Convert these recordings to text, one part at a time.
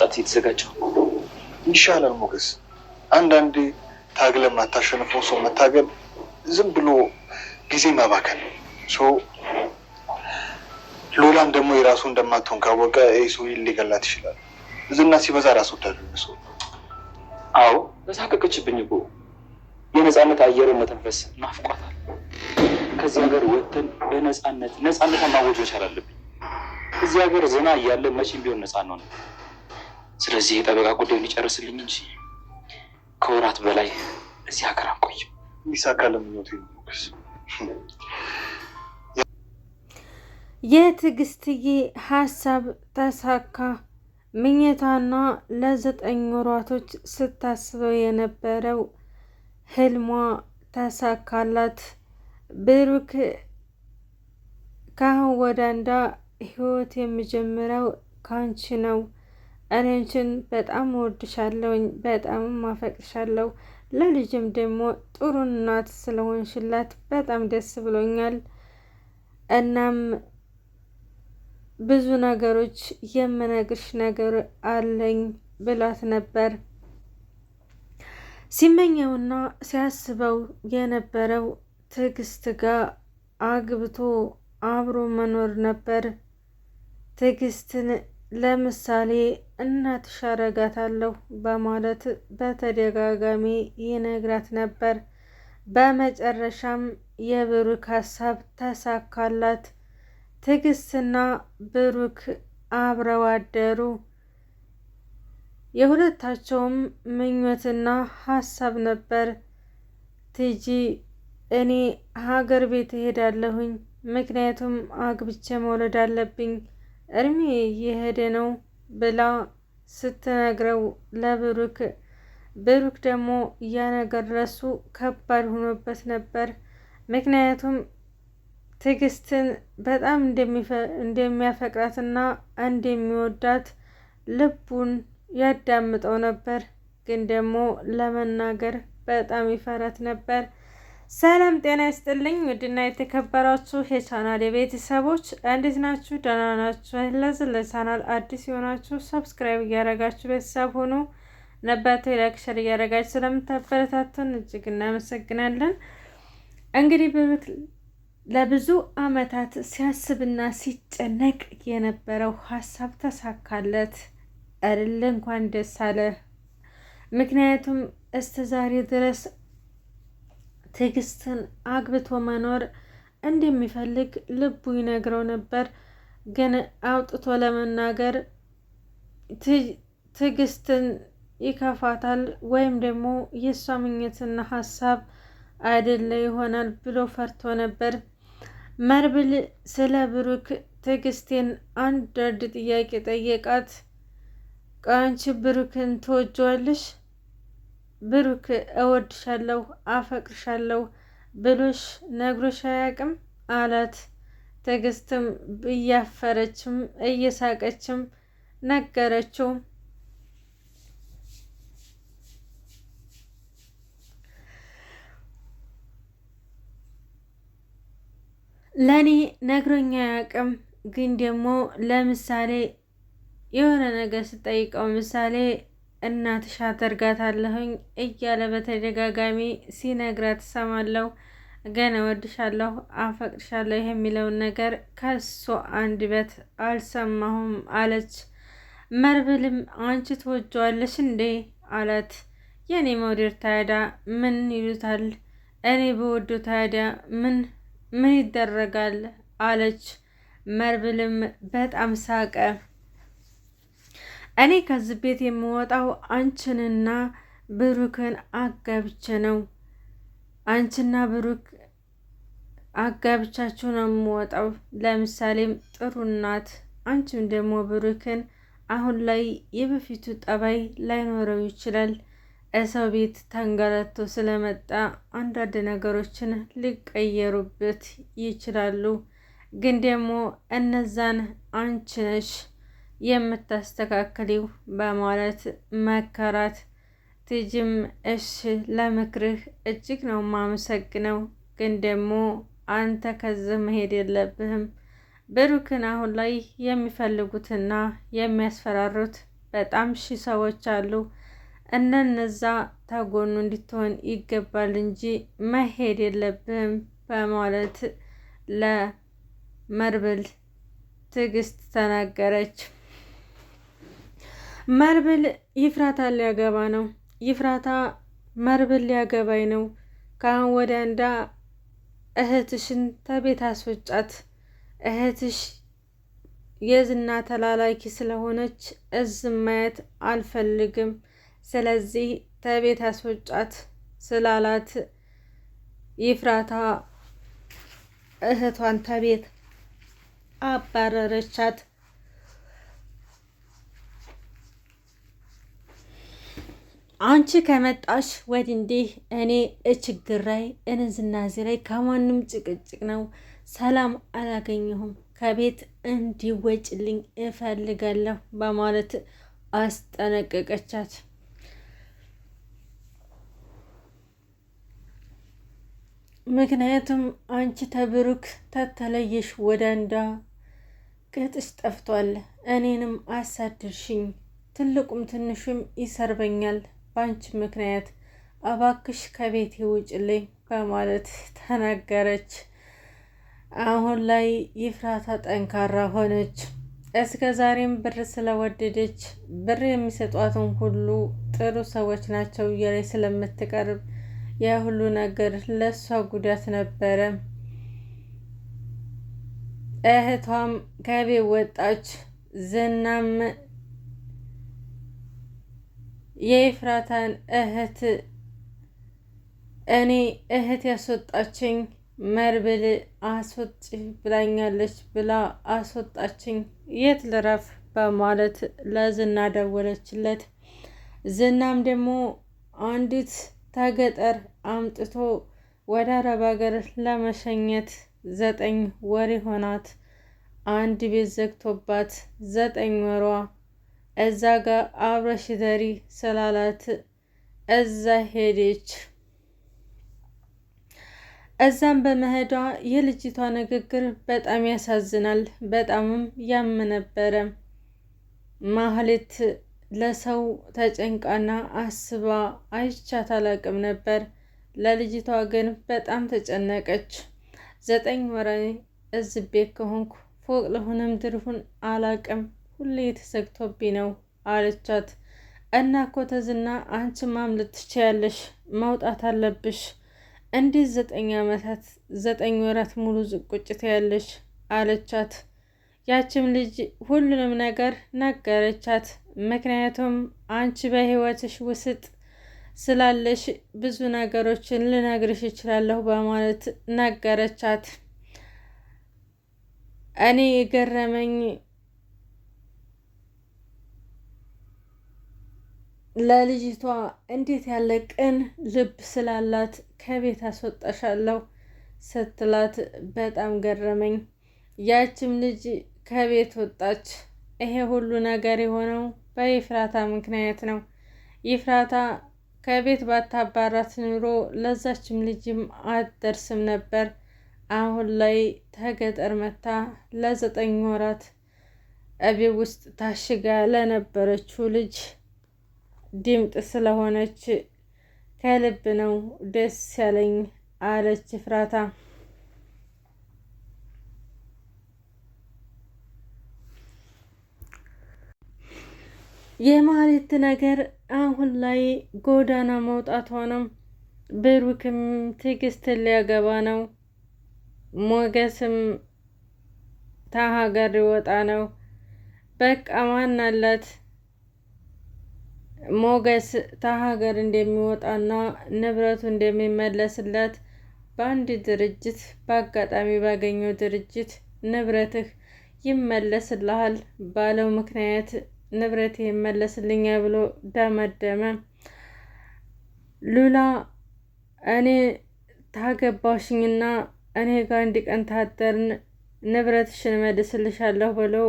ለማምጣት የተዘጋጀው። ይሻላል ሞገስ። አንዳንዴ ታግለ ማታሸንፈው ሰው መታገል ዝም ብሎ ጊዜ ማባከን ነው። ሎላም ደግሞ የራሱ እንደማትሆን ካወቀ ይህ ሰው ሊገላት ይችላል። ዝና ሲበዛ ራስ ወዳድ ሰው። አዎ ተሳቀቀችብኝ እኮ። የነፃነት አየርን መተንፈስ ናፍቋታል። ከዚህ ሀገር ወጥተን በነፃነት ማወጅ መቻል አለብኝ። እዚህ ሀገር ዝና እያለ መቼም ቢሆን ነፃ ነው። ስለዚህ የጠበቃ ጉዳይ ሊጨርስልኝ እንጂ ከወራት በላይ እዚህ ሀገር አንቆይም። ሚሳካ ለምኞት ሞገስ። የትዕግስትዬ ሀሳብ ተሳካ። ምኝታና ለ9 ወራቶች ስታስበው የነበረው ህልሟ ተሳካላት። ብሩክ ካሁን ወዳንዳ ህይወት የሚጀምረው ካንቺ ነው። እኔንችን በጣም እወድሻለሁኝ፣ በጣም ማፈቅርሻለሁ። ለልጅም ደግሞ ጥሩ እናት ስለሆንሽላት በጣም ደስ ብሎኛል። እናም ብዙ ነገሮች የምነግርሽ ነገር አለኝ ብላት ነበር። ሲመኘውና ሲያስበው የነበረው ትዕግስት ጋር አግብቶ አብሮ መኖር ነበር። ትዕግስትን ለምሳሌ እናትሽ አረጋታለሁ በማለት በተደጋጋሚ ይነግራት ነበር። በመጨረሻም የብሩክ ሀሳብ ተሳካላት። ትዕግስትና ብሩክ አብረው አደሩ። የሁለታቸውም ምኞትና ሀሳብ ነበር። ትጂ እኔ ሀገር ቤት እሄዳለሁኝ፣ ምክንያቱም አግብቼ መውለድ አለብኝ፣ እድሜ እየሄደ ነው ብላ ስትነግረው ለብሩክ ብሩክ ደግሞ ያ ነገር ለሱ ከባድ ሆኖበት ነበር። ምክንያቱም ትዕግስትን በጣም እንደሚያፈቅራትና እንደሚወዳት ልቡን ያዳምጠው ነበር፣ ግን ደግሞ ለመናገር በጣም ይፈራት ነበር። ሰላም ጤና ይስጥልኝ ውድና የተከበራችሁ የቻናል የቤተሰቦች እንዴት ናችሁ? ደህና ናችሁ? ለዚህ ለቻናል አዲስ የሆናችሁ ሰብስክራይብ እያደረጋችሁ ቤተሰብ ሆኑ። ነባቶ ላይክ ሸር እያደረጋችሁ ስለምታበረታቱን እጅግ እናመሰግናለን። እንግዲህ ብሩክ ለብዙ አመታት ሲያስብና ሲጨነቅ የነበረው ሀሳብ ተሳካለት አይደል? እንኳን ደስ አለ። ምክንያቱም እስከ ዛሬ ድረስ ትዕግስትን አግብቶ መኖር እንደሚፈልግ ልቡ ይነግረው ነበር፣ ግን አውጥቶ ለመናገር ትዕግስትን ይከፋታል ወይም ደግሞ የእሷ ምኞትና ሀሳብ አይደለ ይሆናል ብሎ ፈርቶ ነበር። መርብል ስለ ብሩክ ትዕግስቴን አንዳንድ ጥያቄ ጠየቃት። አንቺ ብሩክን ትወጂዋለሽ? ብሩክ እወድሻለሁ፣ አፈቅርሻለሁ ብሎሽ ነግሮሽ አያውቅም አላት። ትዕግስትም እያፈረችም እየሳቀችም ነገረችው። ለኔ ነግሮኛ አያውቅም፣ ግን ደግሞ ለምሳሌ የሆነ ነገር ስጠይቀው ምሳሌ እናትሽ አደርጋታለሁኝ እያለ በተደጋጋሚ ሲነግራት ሰማለሁ። ግን እወድሻለሁ፣ አፈቅርሻለሁ የሚለውን ነገር ከሱ አንደበት አልሰማሁም አለች። መርብልም አንቺ ትወጂዋለሽ እንዴ አላት። የኔ መውደድ ታዲያ ምን ይሉታል? እኔ በወዱ ታዲያ ምን ይደረጋል አለች። መርብልም በጣም ሳቀ። እኔ ከዚህ ቤት የምወጣው አንቺንና ብሩክን አጋብቼ ነው። አንቺና ብሩክ አጋብቻችሁ ነው የምወጣው። ለምሳሌም ጥሩ እናት፣ አንቺም ደግሞ ብሩክን አሁን ላይ የበፊቱ ጠባይ ላይኖረው ይችላል። እሰው ቤት ተንገላቶ ስለመጣ አንዳንድ ነገሮችን ሊቀየሩበት ይችላሉ። ግን ደግሞ እነዛን አንቺ ነሽ የምታስተካክሊው በማለት መከራት። ትጅም እሺ ለምክርህ እጅግ ነው ማመሰግነው፣ ግን ደግሞ አንተ ከዚህ መሄድ የለብህም። ብሩክን አሁን ላይ የሚፈልጉትና የሚያስፈራሩት በጣም ሺህ ሰዎች አሉ። እነዛ ተጎኑ እንድትሆን ይገባል እንጂ መሄድ የለብህም በማለት ለመርብል ትዕግስት ተናገረች። መርብል ይፍራታ ሊያገባ ነው። ይፍራታ መርብል ሊያገባኝ ነው፣ ከአሁን ወዲያ እንዳ እህትሽን ተቤት አስወጫት፣ እህትሽ የዝና ተላላኪ ስለሆነች እዝም ማየት አልፈልግም፣ ስለዚህ ተቤት አስወጫት ስላላት ይፍራታ እህቷን ተቤት አባረረቻት። አንቺ ከመጣሽ ወዲህ እኔ ችግር ላይ እንዝናዜ ላይ ከማንም ጭቅጭቅ ነው ሰላም አላገኘሁም፣ ከቤት እንዲወጭልኝ እፈልጋለሁ በማለት አስጠነቀቀቻት። ምክንያቱም አንቺ ተብሩክ ተተለየሽ ወዳንዳ ቅጥሽ ጠፍቷል፣ እኔንም አሳድርሽኝ፣ ትልቁም ትንሹም ይሰርበኛል በአንቺ ምክንያት፣ እባክሽ ከቤቴ ውጭልኝ በማለት ተናገረች። አሁን ላይ ይፍራታ ጠንካራ ሆነች። እስከ ዛሬም ብር ስለወደደች ብር የሚሰጧትን ሁሉ ጥሩ ሰዎች ናቸው እያለች ስለምትቀርብ የሁሉ ነገር ለእሷ ጉዳት ነበረ። እህቷም ከቤት ወጣች። ዝናም የይፍራታን እህት እኔ እህት ያስወጣችኝ መርብል አስወጪ ብላኛለች ብላ አስወጣችኝ፣ የት ልረፍ በማለት ለዝና ደወለችለት። ዝናም ደግሞ አንዲት ተገጠር አምጥቶ ወደ አረብ ሀገር ለመሸኘት 9 ወር ሆናት። አንድ ቤት ዘግቶባት 9 ወሯ እዛ ጋር አብረሽ ደሪ ስላላት እዛ ሄደች። እዛም በመሄዷ የልጅቷ ንግግር በጣም ያሳዝናል፣ በጣምም ያም ነበረ። ማህሌት ለሰው ተጨንቃና አስባ አይቻት አላቅም ነበር። ለልጅቷ ግን በጣም ተጨነቀች። 9 ወር እዚህ ቤት ከሆንኩ ፎቅ ለሆነም ድርሁን አላቅም፣ ሁሌ ተዘግቶብኝ ነው አለቻት። እና እኮ ተዝና አንቺ ማምለጥ ትችያለሽ፣ መውጣት አለብሽ፣ እንዴት 9 ዓመታት 9 ወራት ሙሉ ቁጭት ያለሽ አለቻት። ያችም ልጅ ሁሉንም ነገር ነገረቻት። ምክንያቱም አንቺ በህይወትሽ ውስጥ ስላለሽ ብዙ ነገሮችን ልነግርሽ እችላለሁ በማለት ነገረቻት። እኔ የገረመኝ ለልጅቷ እንዴት ያለ ቅን ልብ ስላላት ከቤት አስወጣሻለሁ ስትላት በጣም ገረመኝ። ያችም ልጅ ከቤት ወጣች። ይሄ ሁሉ ነገር የሆነው በይፍራታ ምክንያት ነው። ይፍራታ ከቤት ባታባራት ኑሮ ለዛችም ልጅም አትደርስም ነበር። አሁን ላይ ተገጠር መታ ለ9 ወራት እቤት ውስጥ ታሽጋ ለነበረችው ልጅ ድምጥ ስለሆነች ከልብ ነው ደስ ያለኝ አለች ይፍራታ። የማህሌት ነገር አሁን ላይ ጎዳና መውጣቷ ነው። ብሩክም ትዕግስትን ሊያገባ ነው። ሞገስም ከሀገር ሊወጣ ነው። በቃ ማን አላት ሞገስ ከሀገር እንደሚወጣና ንብረቱ እንደሚመለስለት በአንድ ድርጅት በአጋጣሚ ባገኘው ድርጅት ንብረትህ ይመለስልሃል ባለው ምክንያት ንብረት ይመለስልኛል ብሎ ደመደመ። ሉላ እኔ ታገባሽኝና እኔ ጋር አንድ ቀን ታደርን ንብረትሽን መልስልሻለሁ ብለው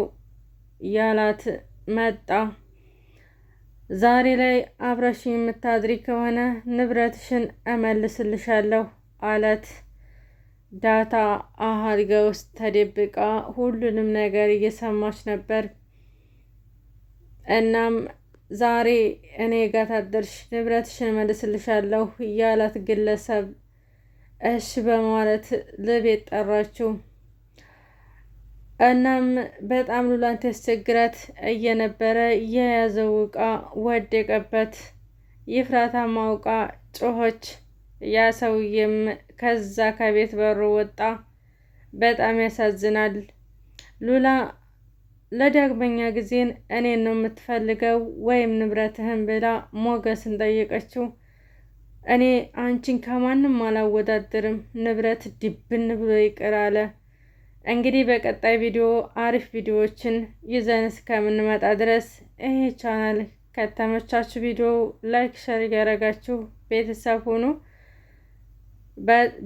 ያላት መጣ። ዛሬ ላይ አብረሽኝ የምታድሪ ከሆነ ንብረትሽን እመልስልሻለሁ አላት። ዳታ አልጋ ውስጥ ተደብቃ ሁሉንም ነገር እየሰማች ነበር። እናም ዛሬ እኔ ጋር ታደርሽ ንብረትሽን መልስልሻለሁ ያላት ግለሰብ እሺ በማለት ለቤት ጠራችው። እናም በጣም ሉላን ተስቸግራት እየነበረ የያዘው እቃ ወደቀበት። ይፍራታ ማውቃ ጮኸች። ያ ሰውዬም ከዛ ከቤት በሩ ወጣ። በጣም ያሳዝናል። ሉላ ለዳግመኛ ጊዜን እኔን ነው የምትፈልገው ወይም ንብረትህን ብላ ሞገስን ጠየቀችው። እኔ አንቺን ከማንም አላወዳድርም፣ ንብረት ድብን ብሎ ይቅር አለ። እንግዲህ በቀጣይ ቪዲዮ አሪፍ ቪዲዮዎችን ይዘን እስከምንመጣ ድረስ ይሄ ቻናል ከተመቻችሁ ቪዲዮ ላይክ፣ ሸር እያደረጋችሁ ቤተሰብ ሁኑ።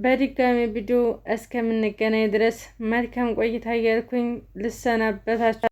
በድጋሚ ቪዲዮ እስከምንገናኝ ድረስ መልካም ቆይታ እያልኩኝ ልሰናበታችሁ።